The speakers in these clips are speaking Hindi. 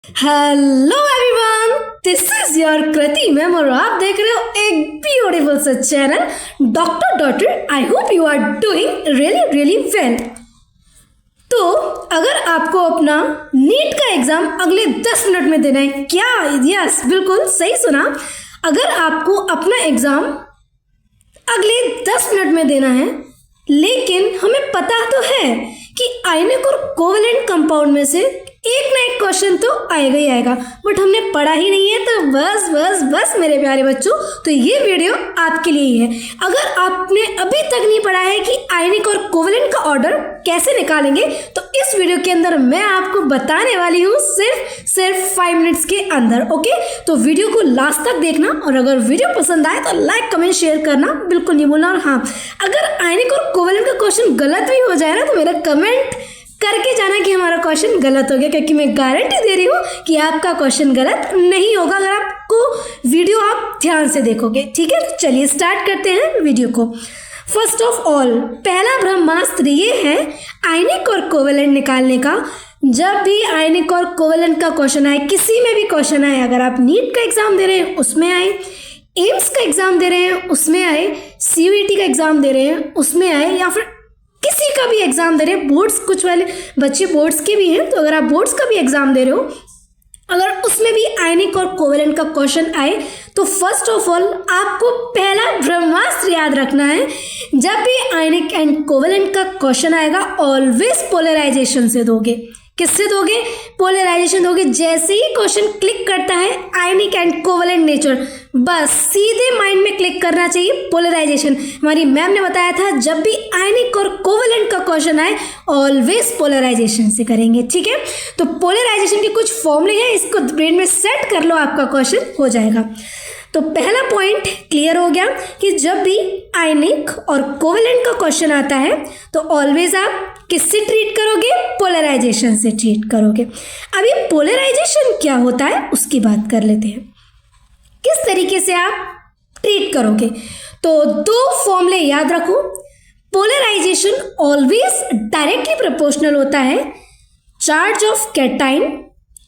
Hello everyone, this is your Kriti ma'am और आप देख रहे हो एक ब्यूटीफुल सा channel doctor daughter. I hope you are doing really well. तो अगर आपको अपना नीट का एग्जाम अगले 10 मिनट में देना है, क्या? यस, बिल्कुल सही सुना। अगर आपको अपना एग्जाम अगले 10 मिनट में देना है, लेकिन हमें पता तो है कि आयनिक और कोवेलेंट कंपाउंड में से एक ना एक क्वेश्चन तो आएगा ही आएगा, बट हमने पढ़ा ही नहीं है। तो बस बस बस मेरे प्यारे बच्चों, तो ये वीडियो आपके लिए ही है। अगर आपने अभी तक नहीं पढ़ा है कि आयनिक और कोवेलेंट का ऑर्डर कैसे निकालेंगे, तो इस वीडियो के अंदर मैं आपको बताने वाली हूँ सिर्फ 5 मिनट्स के अंदर। ओके, तो वीडियो को लास्ट तक देखना और अगर वीडियो पसंद आए तो लाइक कमेंट शेयर करना बिल्कुल नहीं भूलना। और हाँ, अगर आयनिक और कोवेलेंट का क्वेश्चन गलत भी हो जाए ना, तो मेरा कमेंट करके जाना कि हमारा क्वेश्चन गलत हो गया, क्योंकि मैं गारंटी दे रही हूँ कि आपका क्वेश्चन गलत नहीं होगा अगर आपको वीडियो आप ध्यान से देखोगे। ठीक है, तो चलिए स्टार्ट करते हैं वीडियो को। फर्स्ट ऑफ ऑल, पहला ब्रह्मास्त्र ये है आयनिक और कोवेलेंट निकालने का। जब भी आयनिक और कोवेलेंट का क्वेश्चन आए, किसी में भी क्वेश्चन आए, अगर आप नीट का एग्जाम दे रहे हैं उसमें आए, एम्स का एग्जाम दे रहे हैं उसमें आए, CUET का एग्जाम दे रहे हैं उसमें आए, या फिर किसी का भी एग्जाम दे रहे हैं, बोर्ड्स, कुछ वाले बच्चे बोर्ड्स के भी हैं, तो अगर आप बोर्ड्स का भी एग्जाम दे रहे हो, अगर उसमें भी आयनिक और कोवेलेंट का क्वेश्चन आए, तो फर्स्ट ऑफ ऑल आपको पहला ब्रह्मास्त्र याद रखना है। जब भी आयनिक एंड कोवेलेंट का क्वेश्चन आएगा, ऑलवेज पोलराइजेशन से दोगे। किससे दोगे? पोलराइजेशन दोगे। जैसे ही क्वेश्चन क्लिक करता है आयनिक एंड कोवेलेंट नेचर, बस सीधे माइंड में क्लिक करना चाहिए पोलराइजेशन। हमारी मैम ने बताया था जब भी आयनिक और कोवेलेंट का क्वेश्चन आए ऑलवेज पोलराइजेशन से करेंगे। ठीक है, तो पोलराइजेशन के कुछ फॉर्मूले हैं, इसको ब्रेन में सेट कर लो, आपका क्वेश्चन हो जाएगा। तो पहला पॉइंट क्लियर हो गया कि जब भी आयनिक और कोवेलेंट का क्वेश्चन आता है तो ऑलवेज आप किससे ट्रीट करोगे? पोलराइजेशन से ट्रीट करोगे। अभी पोलराइजेशन क्या होता है उसकी बात कर लेते हैं, किस तरीके से आप ट्रीट करोगे। तो 2 फॉर्मूले याद रखो। पोलराइजेशन ऑलवेज डायरेक्टली प्रोपोर्शनल होता है charge of cation,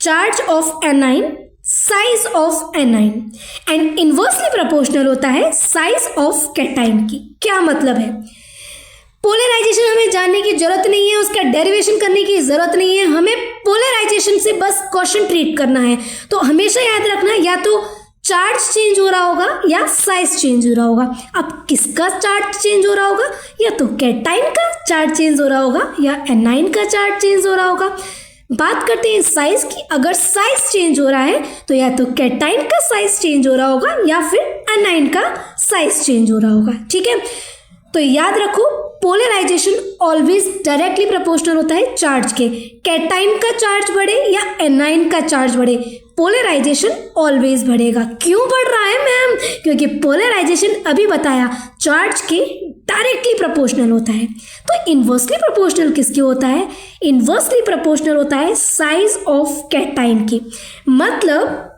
charge of anion, size of anion, and inversely proportional होता है साइज ऑफ कैटाइन की। क्या मतलब है? पोलराइजेशन हमें जानने की जरूरत नहीं है, उसका डेरिवेशन करने की जरूरत नहीं है, हमें पोलराइजेशन से बस क्वेश्चन ट्रीट करना है। तो हमेशा याद रखना, या तो चार्ज चेंज हो रहा होगा या साइज चेंज हो रहा होगा। अब किसका चार्ज चेंज हो रहा होगा? या तो कैटाइन का चार्ज चेंज हो रहा होगा या एनाइन का चार्ज चेंज हो रहा होगा। बात करते हैं साइज की। अगर साइज चेंज हो रहा है तो या तो कैटाइन का साइज चेंज हो रहा होगा या फिर एनाइन का साइज चेंज हो रहा होगा। ठीक है, तो याद रखो पोलराइजेशन ऑलवेज डायरेक्टली प्रोपोर्शनल होता है चार्ज के। कैटाइन का चार्ज बढ़े या एनाइन का चार्ज बढ़े, पोलराइजेशन ऑलवेज बढ़ेगा। क्यों बढ़ रहा है मैम? क्योंकि पोलराइजेशन अभी बताया चार्ज के डायरेक्टली प्रोपोर्शनल होता है। तो इनवर्सली प्रोपोर्शनल किसके होता है? इनवर्सली प्रोपोर्शनल होता है साइज ऑफ कैटाइन की। मतलब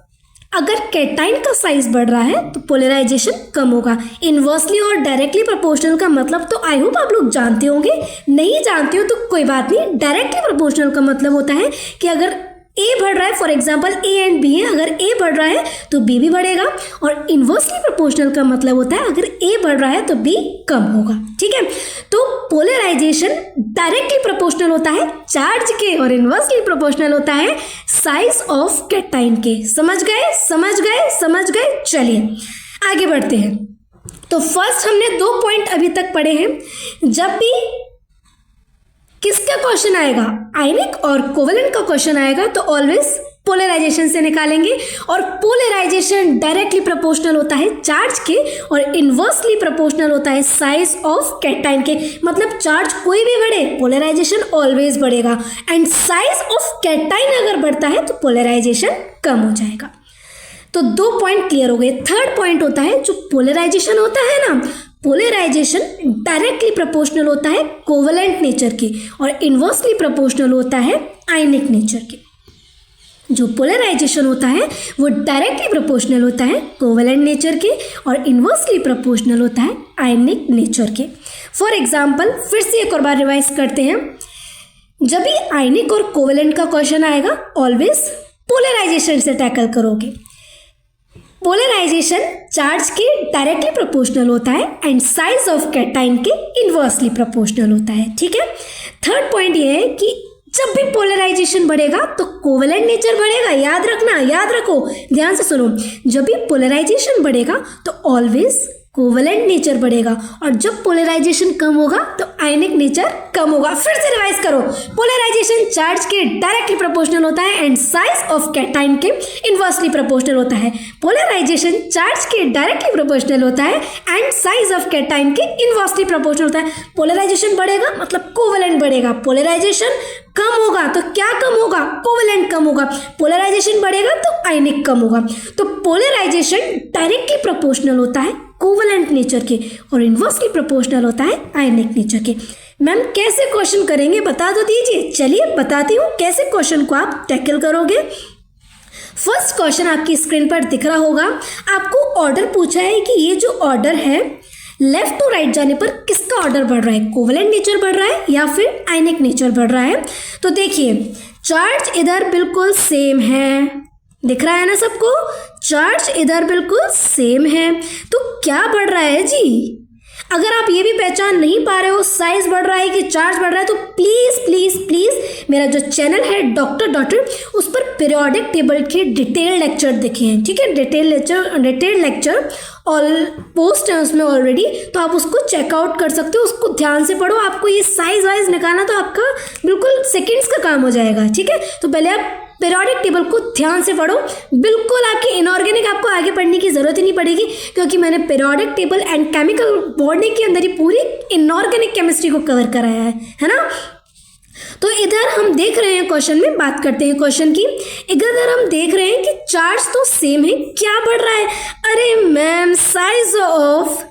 अगर कैटाइन का साइज बढ़ रहा है तो पोलराइजेशन कम होगा। इनवर्सली और डायरेक्टली प्रोपोर्शनल का मतलब तो आई होप आप लोग जानते होंगे, नहीं जानते हो तो कोई बात नहीं। डायरेक्टली प्रोपोर्शनल का मतलब होता है कि अगर A बढ़ रहा है, for example A and B है, अगर A बढ़ रहा है तो B भी बढ़ेगा। और इनवर्सली प्रोपोर्शनल का मतलब होता है अगर A बढ़ रहा है तो B कम होगा। ठीक है, तो पोलराइजेशन डायरेक्टली प्रोपोर्शनल होता है चार्ज के और इनवर्सली प्रोपोर्शनल होता है साइज ऑफ कैटाइन के। समझ गए? समझ गए? समझ गए? चलिए आगे बढ़ते हैं। तो फर्स्ट हमने 2 पॉइंट अभी तक पढ़े हैं। जब भी किसका क्वेश्चन आएगा, आयनिक और कोवेलेंट का क्वेश्चन आएगा, तो ऑलवेज पोलराइजेशन से निकालेंगे। और पोलराइजेशन डायरेक्टली प्रोपोर्शनल होता है चार्ज के और इनवर्सली प्रोपोर्शनल होता है साइज ऑफ कैटाइन के। मतलब चार्ज कोई भी बढ़े पोलराइजेशन ऑलवेज बढ़ेगा, एंड साइज ऑफ कैटाइन अगर बढ़ता है तो पोलराइजेशन कम हो जाएगा। तो 2 पॉइंट क्लियर हो गए। थर्ड पॉइंट होता है जो पोलराइजेशन होता है ना, पोलराइजेशन डायरेक्टली प्रोपोर्शनल होता है कोवेलेंट नेचर की और इनवर्सली प्रोपोर्शनल होता है आयनिक नेचर की। जो पोलराइजेशन होता है वो डायरेक्टली प्रोपोर्शनल होता है कोवेलेंट नेचर के और इनवर्सली प्रोपोर्शनल होता है आयनिक नेचर के। फॉर एग्जाम्पल, फिर से एक और बार रिवाइज करते हैं। जब भी आयनिक और कोवेलेंट का क्वेश्चन आएगा ऑलवेज पोलराइजेशन से टैकल करोगे। पोलराइजेशन चार्ज के डायरेक्टली प्रोपोर्शनल होता है एंड साइज ऑफ कैटाइन के इन्वर्सली प्रोपोर्शनल होता है। ठीक है, थर्ड पॉइंट ये है कि जब भी पोलराइजेशन बढ़ेगा तो कोवेलेंट नेचर बढ़ेगा। याद रखना, याद रखो, ध्यान से सुनो, जब भी पोलराइजेशन बढ़ेगा तो ऑलवेज कोवेलेंट नेचर बढ़ेगा और जब पोलराइजेशन कम होगा तो आयनिक नेचर कम होगा। फिर से रिवाइज करो, पोलराइजेशन चार्ज के डायरेक्टली प्रोपोर्शनल होता है एंड साइज ऑफ कैटाइन के इन्वर्सली प्रोपोर्शनल होता है। पोलराइजेशन चार्ज के डायरेक्टली प्रोपोर्शनल होता है एंड साइज ऑफ कैटाइन के इन्वर्सली प्रोपोर्शनल होता है। पोलराइजेशन बढ़ेगा मतलब कोवेलेंट बढ़ेगा, पोलराइजेशन कम होगा तो क्या कम होगा, कोवेलेंट कम होगा, पोलराइजेशन बढ़ेगा तो आयनिक कम होगा। तो पोलराइजेशन डायरेक्टली प्रोपोर्शनल होता है कोवेलेंट नेचर के और इन्वर्सली प्रोपोर्शनल होता है आयनिक नेचर के। मैम कैसे क्वेश्चन करेंगे बता दो दीजिए। चलिए बताती हूँ कैसे क्वेश्चन को आप टैकल करोगे। फर्स्ट क्वेश्चन आपकी स्क्रीन पर दिख रहा होगा, आपको ऑर्डर पूछा है कि ये जो ऑर्डर है लेफ्ट टू राइट जाने पर किसका ऑर्डर बढ़ रहा है, कोवेलेंट नेचर बढ़ रहा है या फिर आयनिक नेचर बढ़ रहा है। तो देखिए चार्ज इधर बिल्कुल सेम है, दिख रहा है ना सबको, चार्ज इधर बिल्कुल सेम है, तो क्या बढ़ रहा है जी। अगर आप ये भी पहचान नहीं पा रहे हो साइज बढ़ रहा है कि चार्ज बढ़ रहा है तो प्लीज़ प्लीज़ प्लीज़ मेरा जो चैनल है डॉक्टर डॉटर उस पर पीरियोडिक टेबल के डिटेल लेक्चर देखे हैं। ठीक है, डिटेल लेक्चर ऑल पोस्ट है उसमें ऑलरेडी, तो आप उसको चेकआउट कर सकते हो, उसको ध्यान से पढ़ो। आपको ये साइज वाइज निकालना तो आपका बिल्कुल सेकेंड्स का काम हो जाएगा। ठीक है, तो पहले आप पीरियोडिक टेबल को ध्यान से पढ़ो, बिल्कुल आपकी इनऑर्गेनिक आपको आगे पढ़ने की जरूरत ही नहीं पड़ेगी क्योंकि मैंने periodic table and chemical bonding के अंदर ही पूरी इनऑर्गेनिक केमिस्ट्री को कवर कराया है ना। तो इधर हम देख रहे हैं, क्वेश्चन में बात करते हैं क्वेश्चन की। इधर हम देख रहे हैं कि चार्ज तो सेम है, क्या बढ़ रहा है, अरे मैम साइज ऑफ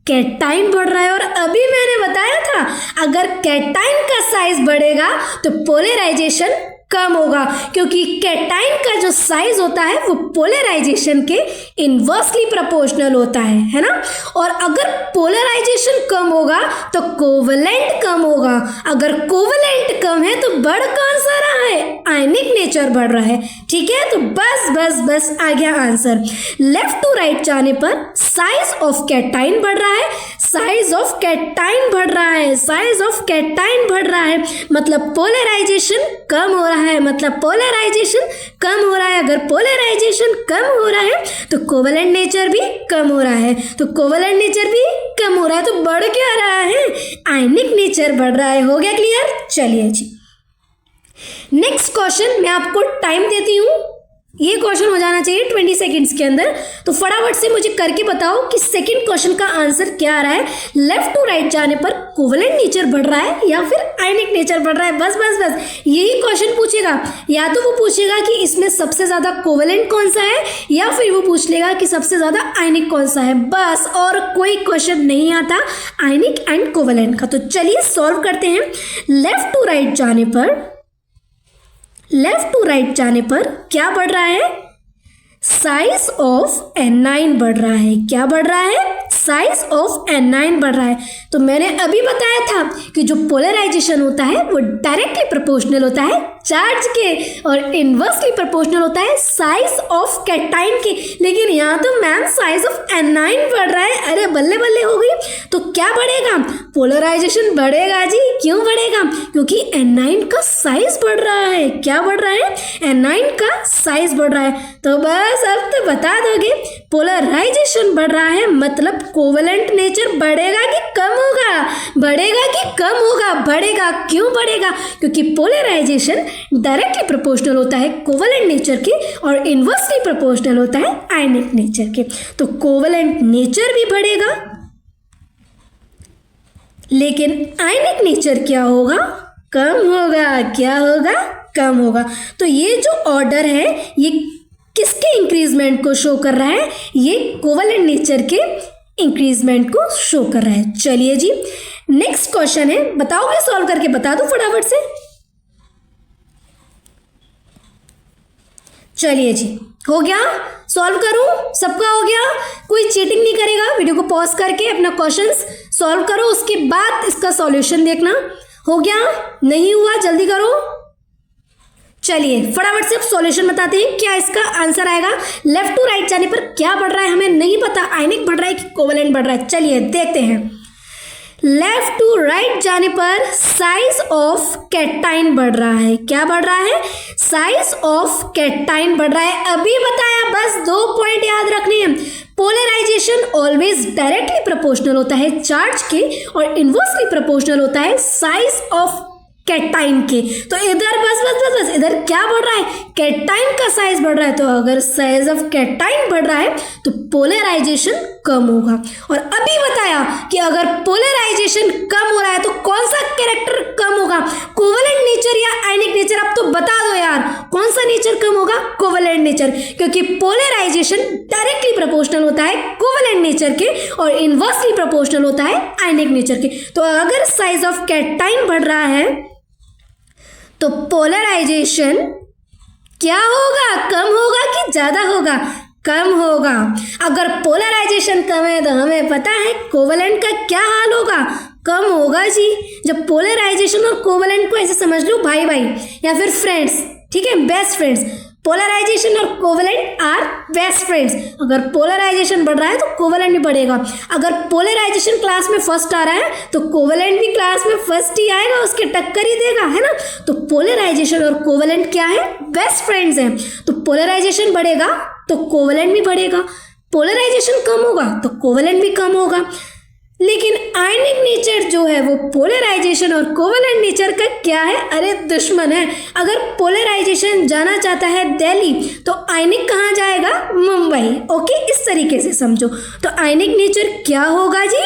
कैटाइन बढ़ रहा है। और अभी मैंने बताया था अगर कैटाइन का साइज बढ़ेगा तो पोलराइजेशन कम होगा क्योंकि कैटाइन का जो साइज होता है वो पोलराइजेशन के इन्वर्सली प्रोपोर्शनल होता है ना। और अगर पोलराइजेशन कम होगा तो कोवेलेंट कम होगा, अगर कोवेलेंट कम है तो बढ़ कौन सा रहा है, आयनिक नेचर बढ़ रहा है। ठीक है, तो बस बस बस आ गया आंसर। लेफ्ट टू राइट जाने पर साइज ऑफ कैटाइन बढ़ रहा है, साइज ऑफ कैटाइन बढ़ रहा है, साइज ऑफ कैटाइन बढ़ रहा है मतलब पोलराइजेशन कम हो रहा है, मतलब पोलराइजेशन कम हो रहा है। अगर पोलराइजेशन कम हो रहा है तो कोवेलेंट नेचर भी कम हो रहा है, तो कोवेलेंट नेचर भी कम हो रहा है तो बढ़ क्या रहा है, आयनिक नेचर बढ़ रहा है। हो गया क्लियर। चलिए जी नेक्स्ट क्वेश्चन मैं आपको टाइम देती हूँ, ये क्वेश्चन हो जाना चाहिए 20 सेकंड्स के अंदर, तो फटाफट से मुझे करके बताओ कि सेकंड क्वेश्चन का आंसर क्या आ रहा है। लेफ्ट टू राइट जाने पर कोवेलेंट नेचर बढ़ रहा है या फिर आयनिक नेचर बढ़ रहा है। बस बस बस यही क्वेश्चन पूछेगा, या तो वो पूछेगा कि इसमें सबसे ज्यादा कोवेलेंट कौन सा है या फिर वो पूछ लेगा कि सबसे ज्यादा आयनिक कौन सा है, बस और कोई क्वेश्चन नहीं आता आयनिक एंड कोवेलेंट का। तो चलिए सॉल्व करते हैं। लेफ्ट टू राइट जाने पर क्या बढ़ रहा है, साइज ऑफ N9 बढ़ रहा है। क्या बढ़ रहा है, साइज ऑफ N9 बढ़ रहा है। तो मैंने अभी बताया था कि जो पोलराइजेशन होता है वो डायरेक्टली प्रोपोर्शनल होता है चार्ज के और इनवर्सली प्रोपोर्शनल होता है साइज ऑफ कैटाइन के। लेकिन यहाँ तो मैम साइज ऑफ N9 बढ़ रहा है, अरे बल्ले बल्ले हो गई। तो क्या बढ़ेगा, पोलराइजेशन बढ़ेगा जी। क्यों बढ़ेगा, क्योंकि N9 का साइज बढ़ रहा है। क्या बढ़ रहा है, N9 का साइज बढ़ रहा है। तो बस अब तो बता दोगे पोलराइजेशन बढ़ रहा है मतलब कोवेलेंट नेचर बढ़ेगा कि कम होगा, बढ़ेगा कि कम होगा, बढ़ेगा। क्यों बढ़ेगा, क्योंकि पोलराइजेशन डायरेक्टली प्रोपोर्शनल होता है कोवेलेंट नेचर के और इनवर्सली प्रोपोर्शनल होता है आयनिक नेचर के। तो कोवेलेंट नेचर भी बढ़ेगा लेकिन आयनिक नेचर क्या होगा, कम होगा। क्या होगा, कम होगा। तो ये जो ऑर्डर है ये किसके इंक्रीजमेंट को शो कर रहा है, ये कोवेलेंट नेचर के इंक्रीजमेंट को शो कर रहा है। चलिए जी नेक्स्ट क्वेश्चन है, बताओगे, सॉल्व करके बता दो फटाफट से। चलिए जी हो गया, सॉल्व करूं, सबका हो गया, कोई चीटिंग नहीं करेगा। वीडियो को पॉज करके अपना क्वेश्चंस सॉल्व करो, उसके बाद इसका सॉल्यूशन देखना। हो गया, नहीं हुआ जल्दी करो। चलिए फटाफट से अब सॉल्यूशन बताते हैं क्या इसका आंसर आएगा। लेफ्ट टू राइट जाने पर क्या बढ़ रहा है हमें नहीं पता, आयनिक बढ़ रहा है कि कोवेलेंट बढ़ रहा है। चलिए देखते हैं। लेफ्ट टू राइट जाने पर साइज ऑफ कैटाइन बढ़ रहा है। क्या बढ़ रहा है? साइज ऑफ कैटाइन बढ़ रहा है। अभी बताया, बस 2 पॉइंट याद रखने हैं। पोलराइजेशन ऑलवेज डायरेक्टली प्रोपोर्शनल होता है चार्ज के और इनवर्सली प्रोपोर्शनल होता है साइज ऑफ कैटाइन के। तो इधर बस इधर क्या बढ़ रहा है? कैटाइन का साइज बढ़ रहा है। तो अगर साइज ऑफ कैटाइन बढ़ रहा है तो पोलराइजेशन कम होगा। और अभी बताया कि अगर पोलराइजेशन कम हो रहा है तो कौन सा कैरेक्टर कम होगा? कोवेलेंट नेचर या आयनिक नेचर? अब तो बता दो यार, कौन सा नेचर कम होगा? कोवेलेंट नेचर, क्योंकि पोलराइजेशन डायरेक्टली प्रोपोर्शनल होता है कोवेलेंट नेचर के और इनवर्सली प्रोपोर्शनल होता है आयनिक नेचर के। तो अगर साइज ऑफ कैटाइन बढ़ रहा है तो पोलराइजेशन क्या होगा? कम होगा कि ज़्यादा होगा? कम होगा। अगर पोलराइजेशन कम है तो हमें पता है कोवेलेंट का क्या हाल होगा? कम होगा जी। जब पोलराइजेशन और कोवेलेंट को ऐसे समझ लो भाई भाई या फिर फ्रेंड्स, ठीक है, बेस्ट फ्रेंड्स। पोलराइजेशन और कोवेलेंट आर बेस्ट फ्रेंड्स। अगर पोलराइजेशन बढ़ रहा है तो कोवेलेंट भी बढ़ेगा। अगर पोलराइजेशन क्लास में फर्स्ट आ रहा है तो कोवेलेंट भी क्लास में फर्स्ट ही आएगा, उसके टक्कर ही देगा, है ना। तो पोलराइजेशन और कोवेलेंट क्या है? बेस्ट फ्रेंड्स हैं। तो पोलराइजेशन बढ़ेगा तो कोवेलेंट भी बढ़ेगा, पोलराइजेशन कम होगा तो कोवेलेंट भी कम होगा। लेकिन आयनिक नेचर जो है वो पोलराइजेशन और कोवेलेंट नेचर का क्या है? अरे दुश्मन है। अगर पोलराइजेशन जाना चाहता है दिल्ली तो आयनिक कहाँ जाएगा? मुंबई। ओके, इस तरीके से समझो। तो आयनिक नेचर क्या होगा जी?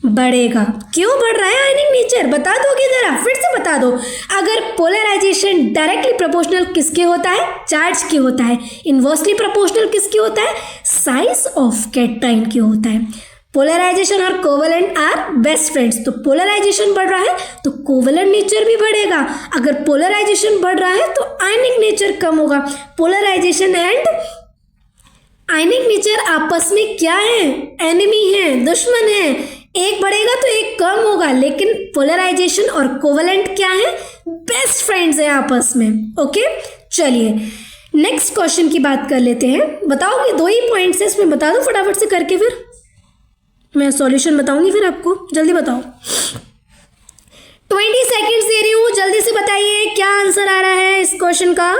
बढ़ेगा। क्यों बढ़ रहा है आयनिक नेचर? बता दोगे जरा, फिर से बता दो। अगर पोलराइजेशन डायरेक्टली प्रोपोर्शनल किसके होता है? चार्ज के होता है। इनवर्सली प्रोपोर्शनल किसके होता है? साइज ऑफ कैटाइन के होता है। पोलराइजेशन और कोवेलेंट आर बेस्ट फ्रेंड्स। तो पोलराइजेशन बढ़ रहा है तो कोवेलेंट नेचर भी बढ़ेगा। अगर पोलराइजेशन बढ़ रहा है तो आयनिक नेचर कम होगा। पोलराइजेशन एंड आयनिक नेचर आपस में क्या है? एनिमी है, दुश्मन है। एक बढ़ेगा तो एक कम होगा। लेकिन पोलराइजेशन और कोवेलेंट क्या है? बेस्ट फ्रेंड्स है आपस में। ओके, चलिए नेक्स्ट क्वेश्चन की बात कर लेते हैं। बताओगे? 2 ही पॉइंट्स है इसमें, बता दो फटाफट से करके, फिर मैं सॉल्यूशन बताऊंगी, फिर आपको जल्दी बताओ। 20 सेकेंड्स दे रही हूँ, जल्दी से बताइए क्या आंसर आ रहा है इस क्वेश्चन का।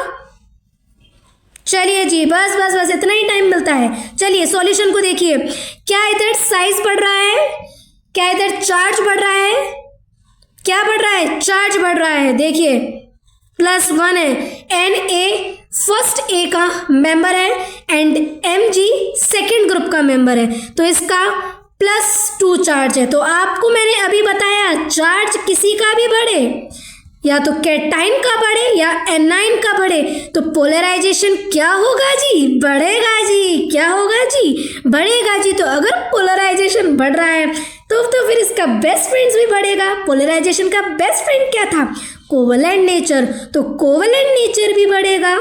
चलिए जी, बस इतना ही टाइम मिलता है। चलिए सॉल्यूशन को देखिए। क्या इधर साइज बढ़ रहा है? क्या इधर चार्ज बढ़ रहा है? क्या बढ़ रहा है? चार्ज बढ़ रहा है। देखिए +1 है। Na फर्स्ट ए का मेंबर है एंड Mg सेकेंड ग्रुप का मेंबर है, तो इसका +2 चार्ज है। तो आपको मैंने अभी बताया चार्ज किसी का भी बढ़े, या तो कैटाइन का बढ़े या एनाइन का बढ़े, तो पोलराइजेशन क्या होगा जी? बढ़ेगा जी। क्या होगा जी? बढ़ेगा जी। तो अगर पोलराइजेशन बढ़ रहा है तो फिर इसका बेस्ट फ्रेंड्स भी बढ़ेगा। पोलराइजेशन का बेस्ट फ्रेंड क्या था? Covalent nature. तो कोवेलेंट नेचर भी बढ़ेगा।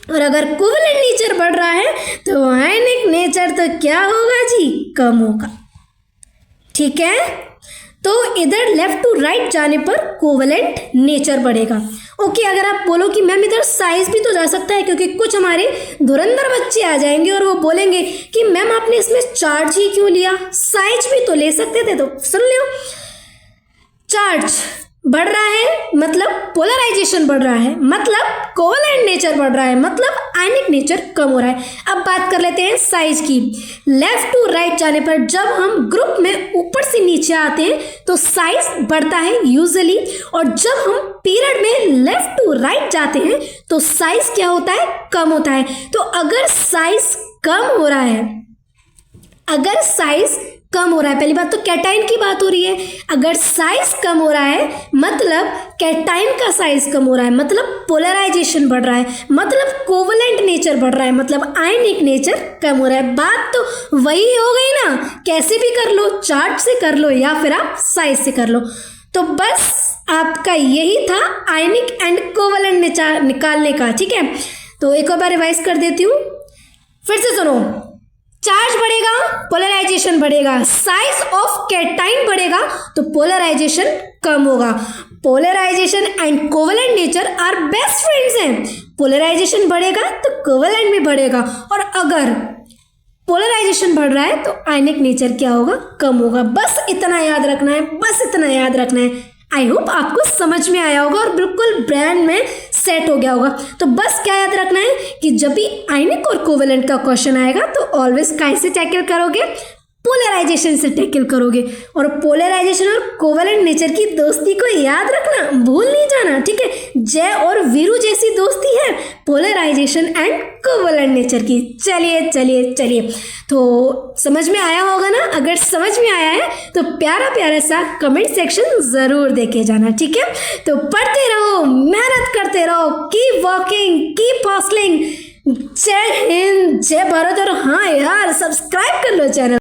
और अगर कोवेलेंट नेचर बढ़ रहा है तो आयनिक नेचर तो क्या होगा जी? कम होगा। ठीक है, तो इधर लेफ्ट टू राइट जाने पर कोवेलेंट नेचर बढ़ेगा। ओके, अगर आप बोलो कि मैम इधर साइज भी तो जा सकता है, क्योंकि कुछ हमारे धुरंधर बच्चे आ जाएंगे और वो बोलेंगे कि मैम आपने इसमें चार्ज ही क्यों लिया, साइज भी तो ले सकते थे। तो सुन लो, चार्ज बढ़ रहा है मतलब पोलराइजेशन बढ़ रहा है, मतलब कोवेलेंट नेचर बढ़ रहा है, मतलब आयनिक नेचर कम हो रहा है। अब बात कर लेते हैं साइज की। लेफ्ट टू राइट जाने पर जब हम ग्रुप में ऊपर से नीचे आते हैं तो साइज बढ़ता है यूजुअली, और जब हम पीरियड में लेफ्ट टू राइट जाते हैं तो साइज क्या होता है? कम होता है। तो अगर साइज कम हो रहा है, अगर साइज कम हो रहा है, पहली बात तो कैटाइन की बात हो रही है, अगर साइज कम हो रहा है मतलब कैटाइन का साइज कम हो रहा है, मतलब पोलराइजेशन बढ़ रहा है, मतलब कोवेलेंट नेचर बढ़ रहा है, मतलब आयनिक नेचर कम हो रहा है। बात तो वही हो गई ना, कैसे भी कर लो, चार्ट से कर लो या फिर आप साइज से कर लो। तो बस आपका यही था आयनिक एंड कोवेलेंट निकालने का। ठीक है, तो एक और बार रिवाइज कर देती हूँ, फिर से सुनो। चार्ज बढ़ेगा, पोलराइजेशन बढ़ेगा, साइज ऑफ कैटाइन बढ़ेगा तो पोलराइजेशन कम होगा। Polarization and covalent nature are best friends हैं। पोलराइजेशन बढ़ेगा तो कोवेलेंट भी बढ़ेगा, और अगर पोलराइजेशन बढ़ रहा है तो आयनिक नेचर क्या होगा, कम होगा। बस इतना याद रखना है, बस इतना याद रखना है। आई होप आपको समझ में आया होगा और बिल्कुल ब्रेन में सेट हो गया होगा। तो बस क्या याद रखना है कि जब भी आयनिक और कोवेलेंट का क्वेश्चन आएगा तो ऑलवेज कैसे टैकल करोगे, पोलराइजेशन से टैकल करोगे। और पोलराइजेशन और कोवेलेंट नेचर की दोस्ती को याद रखना, भूल नहीं जाना, ठीक है। जय और वीरू जैसी दोस्ती है पोलराइजेशन एंड कोवेलेंट नेचर की। चलिए चलिए चलिए, तो समझ में आया होगा ना। अगर समझ में आया है तो प्यारा प्यारा सा कमेंट सेक्शन ज़रूर देखे जाना, ठीक है। तो पढ़ते रहो, मेहनत करते रहो, कीप वर्किंग, कीप हसलिंग। जय हिंद, जय भारत, और हाँ यार, सब्सक्राइब कर लो चैनल।